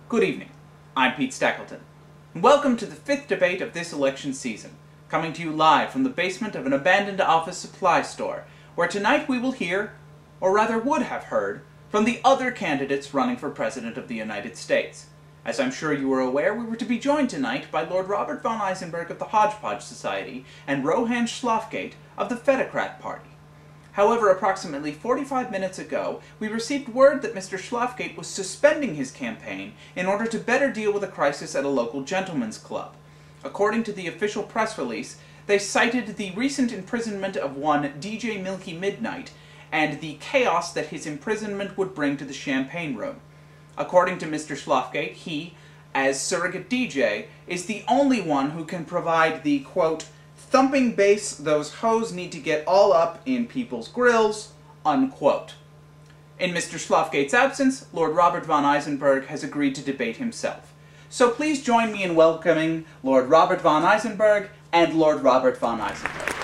Good evening. I'm Pete Stapleton. Welcome to the fifth debate of this election season, coming to you live from the basement of an abandoned office supply store, where tonight we will hear, or rather would have heard, from the other candidates running for President of the United States. As I'm sure you are aware, we were to be joined tonight by Lord Robert von Isenberg of the Hodgepodge Society and Rohan Schlafgate of the Fedocrat Party. However, approximately 45 minutes ago, we received word that Mr. Schlafgate was suspending his campaign in order to better deal with a crisis at a local gentleman's club. According to the official press release, they cited the recent imprisonment of one DJ Milky Midnight and the chaos that his imprisonment would bring to the champagne room. According to Mr. Schlafgate, he, as surrogate DJ, is the only one who can provide the, quote, thumping bass those hoes need to get all up in people's grills, unquote. In Mr. Schlafgate's absence, Lord Robert von Isenberg has agreed to debate himself. So please join me in welcoming Lord Robert von Isenberg and Lord Robert von Isenberg.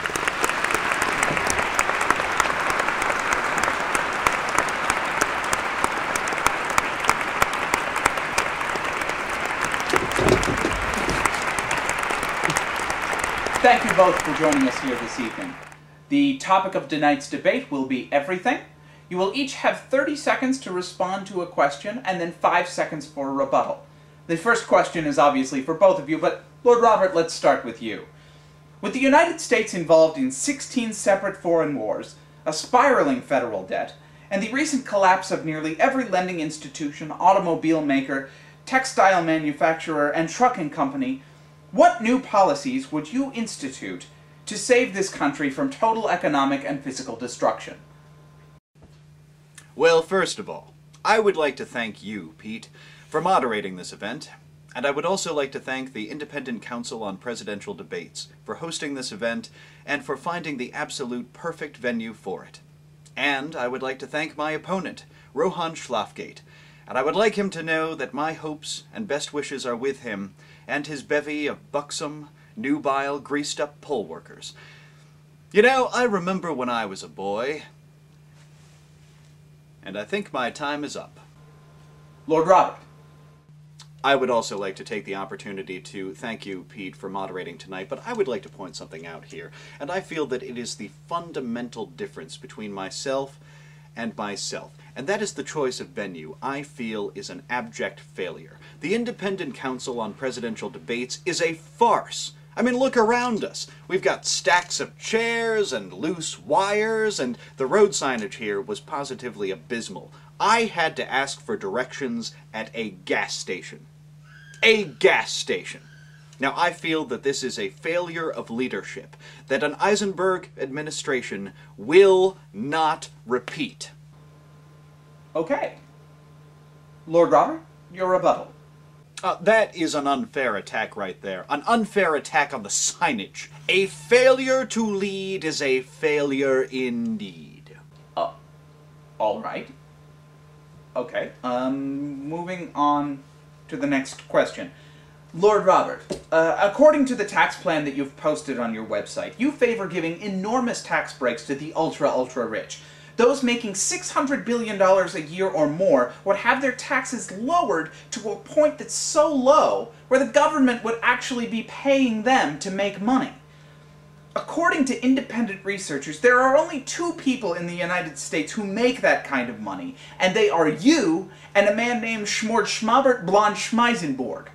Thank you both for joining us here this evening. The topic of tonight's debate will be everything. You will each have 30 seconds to respond to a question and then 5 seconds for a rebuttal. The first question is obviously for both of you, but Lord Robert, let's start with you. With the United States involved in 16 separate foreign wars, a spiraling federal debt, and the recent collapse of nearly every lending institution, automobile maker, textile manufacturer, and trucking company, what new policies would you institute to save this country from total economic and physical destruction? Well, first of all, I would like to thank you, Pete, for moderating this event, and I would also like to thank the Independent Council on Presidential Debates for hosting this event and for finding the absolute perfect venue for it. And I would like to thank my opponent, Rohan Schlafgate, and I would like him to know that my hopes and best wishes are with him and his bevy of buxom, nubile, greased-up poll workers. You know, I remember when I was a boy, and I think my time is up. Lord Robert. I would also like to take the opportunity to thank you, Pete, for moderating tonight, but I would like to point something out here, and I feel that it is the fundamental difference between myself and myself. And that is the choice of venue I feel is an abject failure. The Independent Council on Presidential Debates is a farce. I mean, look around us. We've got stacks of chairs and loose wires, and the road signage here was positively abysmal. I had to ask for directions at a gas station. A gas station. Now, I feel that this is a failure of leadership that an Isenberg administration will not repeat. Okay. Lord Robert, your rebuttal. That is an unfair attack right there. An unfair attack on the signage. A failure to lead is a failure indeed. All right. Okay. Moving on to the next question. Lord Robert, according to the tax plan that you've posted on your website, you favor giving enormous tax breaks to the ultra-rich. Those making $600 billion a year or more would have their taxes lowered to a point that's so low where the government would actually be paying them to make money. According to independent researchers, there are only 2 people in the United States who make that kind of money, and they are you and a man named Schmort Schmabert Blond Schmeisenborg.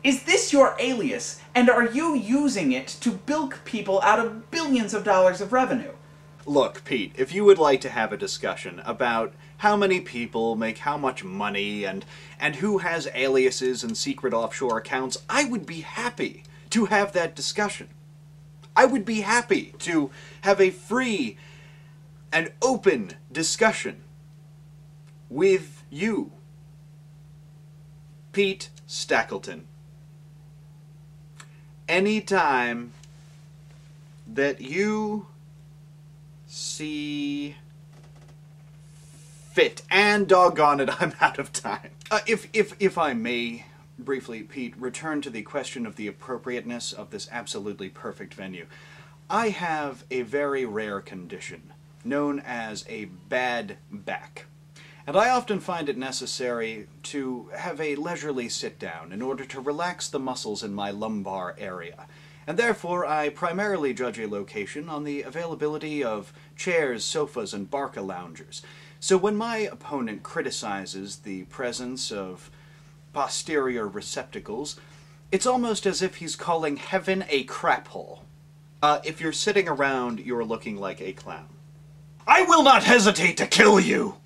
Is this your alias, and are you using it to bilk people out of billions of dollars of revenue? Look, Pete, if you would like to have a discussion about how many people make how much money and who has aliases and secret offshore accounts, I would be happy to have that discussion. I would be happy to have a free and open discussion with you, Pete Stapleton. Anytime that you see fit. And doggone it, I'm out of time. If I may, briefly, Pete, return to the question of the appropriateness of this absolutely perfect venue. I have a very rare condition known as a bad back. and I often find it necessary to have a leisurely sit-down in order to relax the muscles in my lumbar area, and therefore I primarily judge a location on the availability of chairs, sofas, and barca loungers. So when my opponent criticizes the presence of posterior receptacles, it's almost as if he's calling heaven a crap hole. If you're sitting around, you're looking like a clown. I will not hesitate to kill you!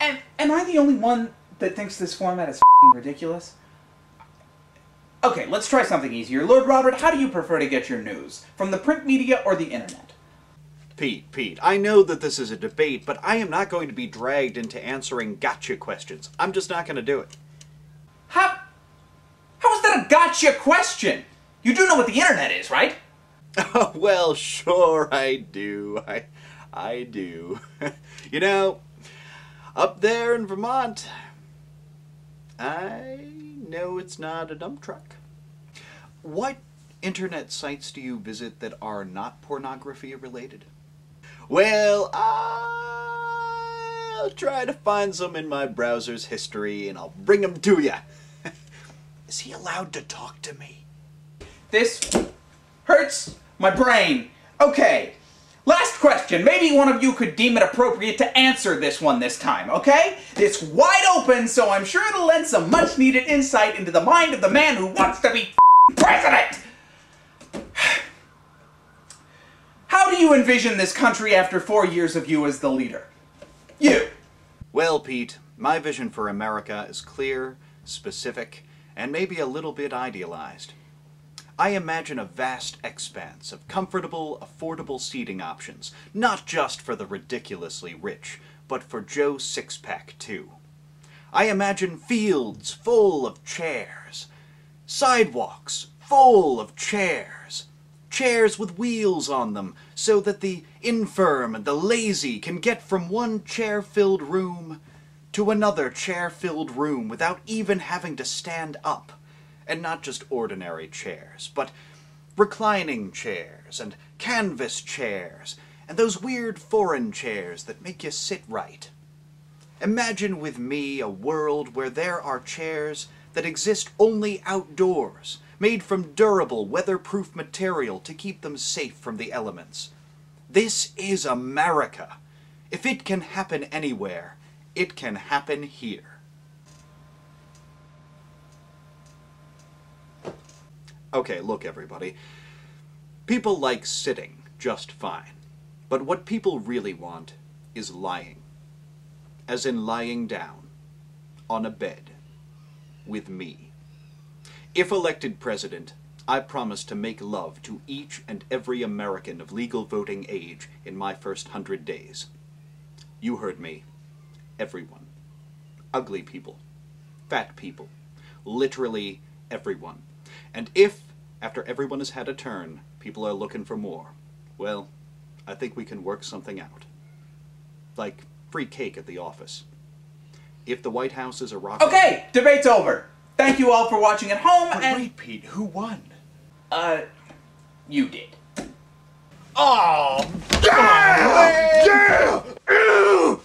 And am I the only one that thinks this format is f***ing ridiculous? Okay, let's try something easier. Lord Robert, how do you prefer to get your news? From the print media or the internet? Pete, I know that this is a debate, but I am not going to be dragged into answering gotcha questions. I'm just not going to do it. How is that a gotcha question? You do know what the internet is, right? Oh, well, sure I do. I do. You know, up there in Vermont, I know it's not a dump truck. What internet sites do you visit that are not pornography related? Well, I'll try to find some in my browser's history and I'll bring them to you. Is he allowed to talk to me? This hurts my brain. Okay, last question. Maybe one of you could deem it appropriate to answer this one this time, okay? It's wide open, so I'm sure it'll lend some much-needed insight into the mind of the man who wants to be president! How do you envision this country after 4 years of you as the leader? You! Well, Pete, my vision for America is clear, specific, and maybe a little bit idealized. I imagine a vast expanse of comfortable, affordable seating options, not just for the ridiculously rich, but for Joe Sixpack, too. I imagine fields full of chairs, sidewalks full of chairs, chairs with wheels on them so that the infirm and the lazy can get from one chair-filled room to another chair-filled room without even having to stand up. And not just ordinary chairs, but reclining chairs and canvas chairs and those weird foreign chairs that make you sit right. Imagine with me a world where there are chairs that exist only outdoors, made from durable, weatherproof material to keep them safe from the elements. This is America. If it can happen anywhere, it can happen here. Okay, look everybody. People like sitting just fine. But what people really want is lying. As in lying down, on a bed, with me. If elected president, I promise to make love to each and every American of legal voting age in my first 100 days. You heard me. Everyone. Ugly people. Fat people. Literally everyone. And if, after everyone has had a turn, people are looking for more, well, I think we can work something out. Like free cake at the office. If the White House is a rocket... Okay, debate's over. Thank you all for watching at home, But and... wait, Pete, who won? You did. Oh, yeah! Yeah! Ew!